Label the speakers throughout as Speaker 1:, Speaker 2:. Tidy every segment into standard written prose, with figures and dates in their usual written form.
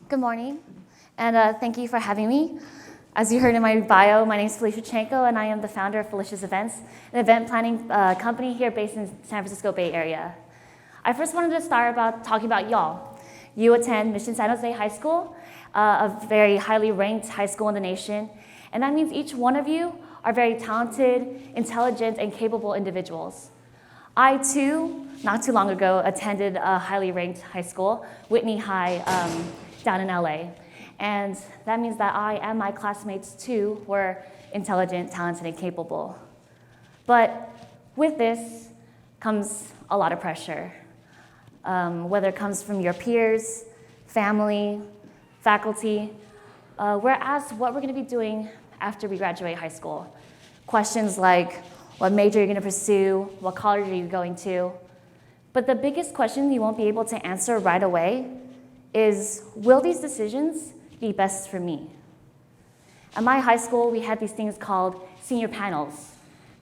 Speaker 1: Good morning, and thank you for having me. As you heard in my bio, my name is Felicia Chanco, and I am the founder of Felicious Events, an event planning company here based in San Francisco Bay Area. I first wanted to start talking about y'all. You attend Mission San Jose High School, a very highly ranked high school in the nation, and that means each one of you are very talented, intelligent, and capable individuals. I, too, not too long ago, attended a highly ranked high school, Whitney High, down in LA. And that means that I and my classmates, too, were intelligent, talented, and capable. But with this comes a lot of pressure, whether it comes from your peers, family, faculty. We're asked what we're going to be doing after we graduate high school. Questions like, what major you're going to pursue, what college are you going to? But the biggest question you won't be able to answer right away is, will these decisions be best for me? At my high school, we had these things called senior panels.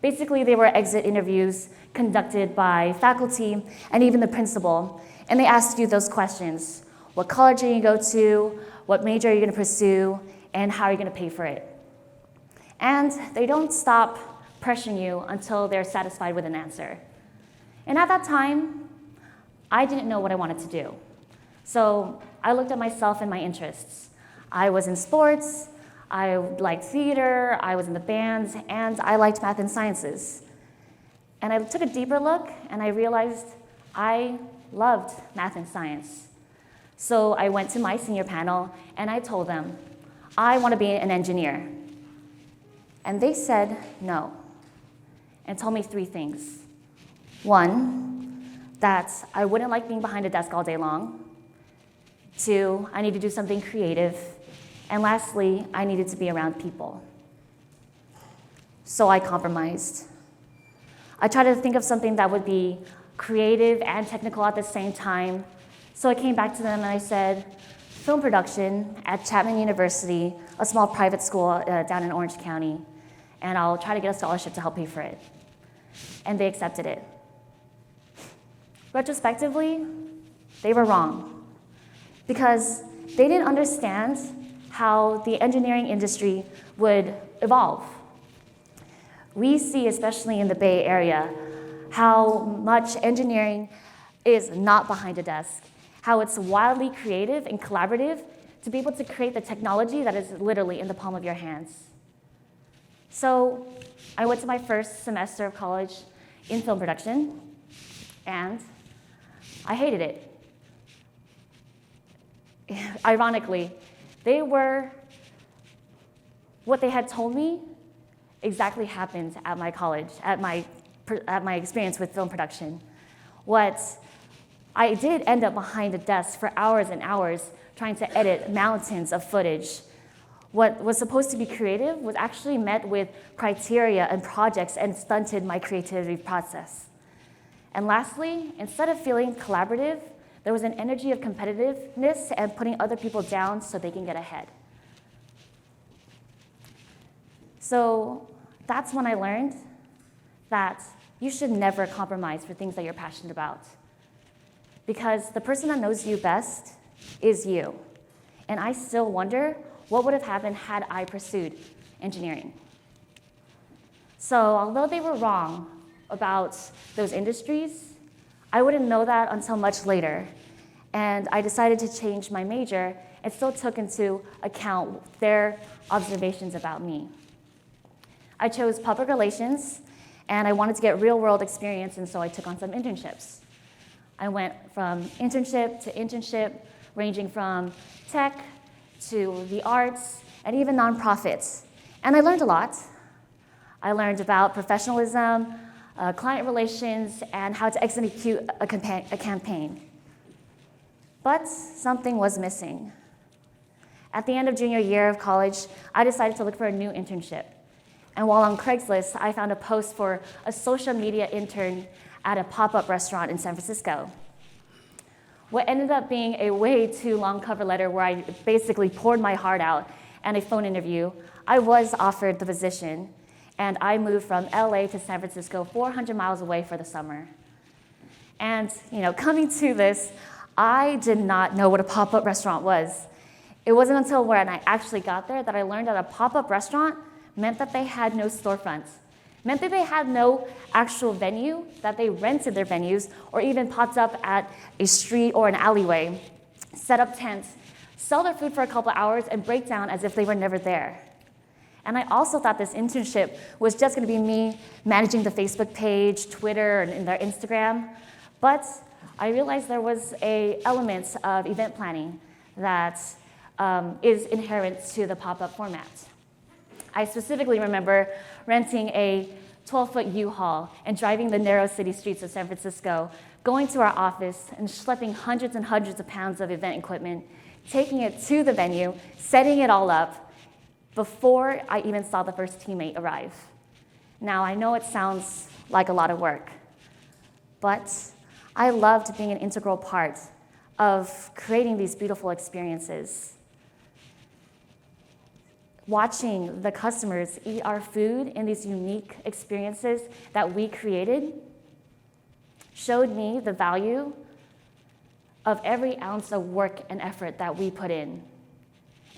Speaker 1: Basically, they were exit interviews conducted by faculty and even the principal, and they asked you those questions. What college are you going to go to? What major are you going to pursue? And how are you going to pay for it? And they don't stop pressuring you until they're satisfied with an answer. And at that time, I didn't know what I wanted to do. So I looked at myself and my interests. I was in sports, I liked theater, I was in the bands, and I liked math and sciences. And I took a deeper look and I realized I loved math and science. So I went to my senior panel and I told them, I want to be an engineer. And they said no, and told me three things. One, that I wouldn't like being behind a desk all day long. Two, I need to do something creative. And lastly, I needed to be around people. So I compromised. I tried to think of something that would be creative and technical at the same time. So I came back to them and I said, film production at Chapman University, a small private school down in Orange County, and I'll try to get a scholarship to help pay for it. And they accepted it. Retrospectively, they were wrong, because they didn't understand how the engineering industry would evolve. We see, especially in the Bay Area, how much engineering is not behind a desk, how it's wildly creative and collaborative to be able to create the technology that is literally in the palm of your hands. So I went to my first semester of college in film production, and I hated it. Ironically, what they had told me exactly happened at my college, at my experience with film production. What I did end up behind a desk for hours and hours trying to edit mountains of footage. What was supposed to be creative was actually met with criteria and projects and stunted my creativity process. And lastly, instead of feeling collaborative, there was an energy of competitiveness and putting other people down so they can get ahead. So that's when I learned that you should never compromise for things that you're passionate about, because the person that knows you best is you. And I still wonder what would have happened had I pursued engineering. So although they were wrong about those industries, I wouldn't know that until much later. And I decided to change my major and still took into account their observations about me. I chose public relations, and I wanted to get real-world experience, and so I took on some internships. I went from internship to internship, ranging from tech to the arts, and even nonprofits. And I learned a lot. I learned about professionalism, client relations, and how to execute a campaign. But something was missing. At the end of junior year of college, I decided to look for a new internship. And while on Craigslist, I found a post for a social media intern at a pop-up restaurant in San Francisco. What ended up being a way too long cover letter where I basically poured my heart out and a phone interview, I was offered the position, and I moved from LA to San Francisco, 400 miles away for the summer. And coming to this, I did not know what a pop-up restaurant was. It wasn't until when I actually got there that I learned that a pop-up restaurant meant that they had no storefronts, meant that they had no actual venue, that they rented their venues, or even popped up at a street or an alleyway, set up tents, sell their food for a couple hours, and break down as if they were never there. And I also thought this internship was just going to be me managing the Facebook page, Twitter, and their Instagram. But I realized there was an element of event planning that is inherent to the pop-up format. I specifically remember renting a 12-foot U-Haul and driving the narrow city streets of San Francisco, going to our office and schlepping hundreds and hundreds of pounds of event equipment, taking it to the venue, setting it all up, before I even saw the first teammate arrive. Now, I know it sounds like a lot of work, but I loved being an integral part of creating these beautiful experiences. Watching the customers eat our food in these unique experiences that we created showed me the value of every ounce of work and effort that we put in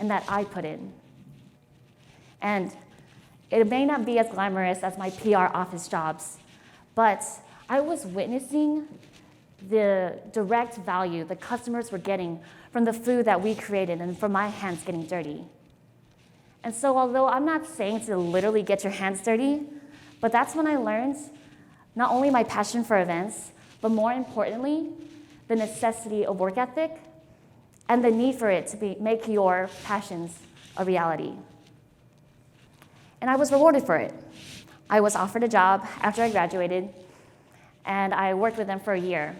Speaker 1: and that I put in. And it may not be as glamorous as my PR office jobs, but I was witnessing the direct value the customers were getting from the food that we created and from my hands getting dirty. And so although I'm not saying to literally get your hands dirty, but that's when I learned not only my passion for events, but more importantly, the necessity of work ethic and the need for it to make your passions a reality. And I was rewarded for it. I was offered a job after I graduated, and I worked with them for a year.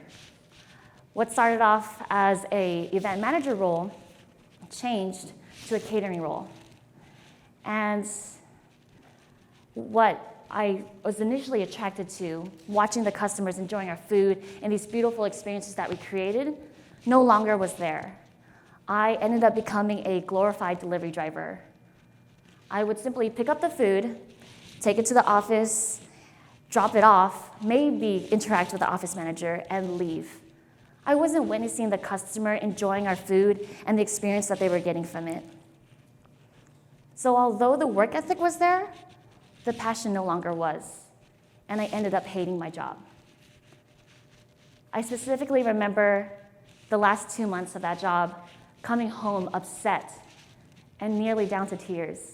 Speaker 1: What started off as an event manager role changed to a catering role. And what I was initially attracted to, watching the customers enjoying our food and these beautiful experiences that we created, no longer was there. I ended up becoming a glorified delivery driver. I would simply pick up the food, take it to the office, drop it off, maybe interact with the office manager, and leave. I wasn't witnessing the customer enjoying our food and the experience that they were getting from it. So although the work ethic was there, the passion no longer was, and I ended up hating my job. I specifically remember the last 2 months of that job coming home upset and nearly down to tears.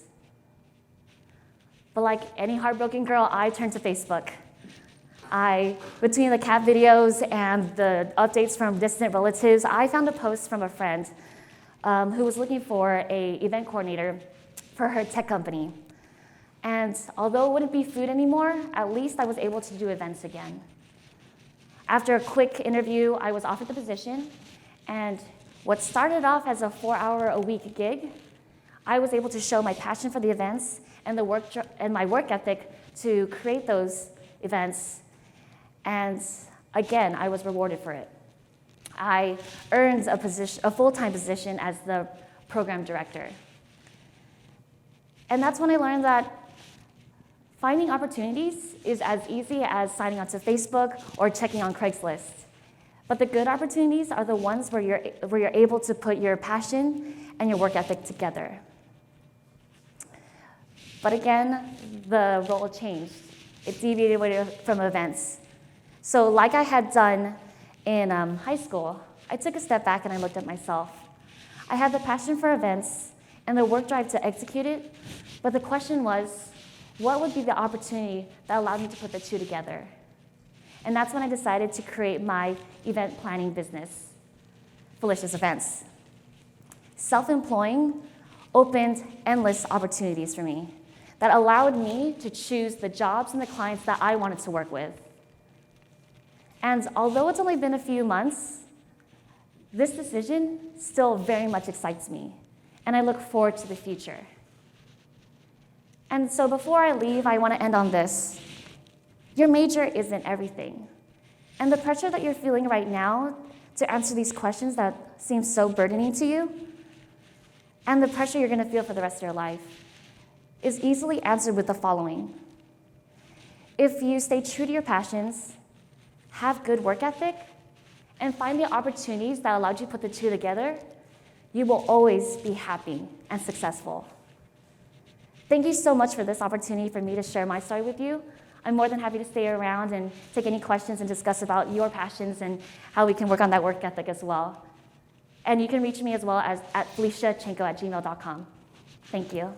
Speaker 1: But like any heartbroken girl, I turned to Facebook. Between the cat videos and the updates from distant relatives, I found a post from a friend who was looking for an event coordinator for her tech company. And although it wouldn't be food anymore, at least I was able to do events again. After a quick interview, I was offered the position, and what started off as a 4-hour-a-week gig, I was able to show my passion for the events and my work ethic to create those events. And again, I was rewarded for it. I earned a full-time position as the program director. And that's when I learned that finding opportunities is as easy as signing up to Facebook or checking on Craigslist. But the good opportunities are the ones where you're able to put your passion and your work ethic together. But again, the role changed. It deviated away from events. So like I had done in high school, I took a step back and I looked at myself. I had the passion for events and the work drive to execute it, but the question was, what would be the opportunity that allowed me to put the two together? And that's when I decided to create my event planning business, Felicious Events. Self-employing opened endless opportunities for me that allowed me to choose the jobs and the clients that I wanted to work with. And although it's only been a few months, this decision still very much excites me, and I look forward to the future. And so before I leave, I want to end on this. Your major isn't everything. And the pressure that you're feeling right now to answer these questions that seem so burdening to you, and the pressure you're going to feel for the rest of your life, is easily answered with the following. If you stay true to your passions, have good work ethic, and find the opportunities that allowed you to put the two together, you will always be happy and successful. Thank you so much for this opportunity for me to share my story with you. I'm more than happy to stay around and take any questions and discuss about your passions and how we can work on that work ethic as well. And you can reach me as well as at FeliciaChanco@gmail.com. Thank you.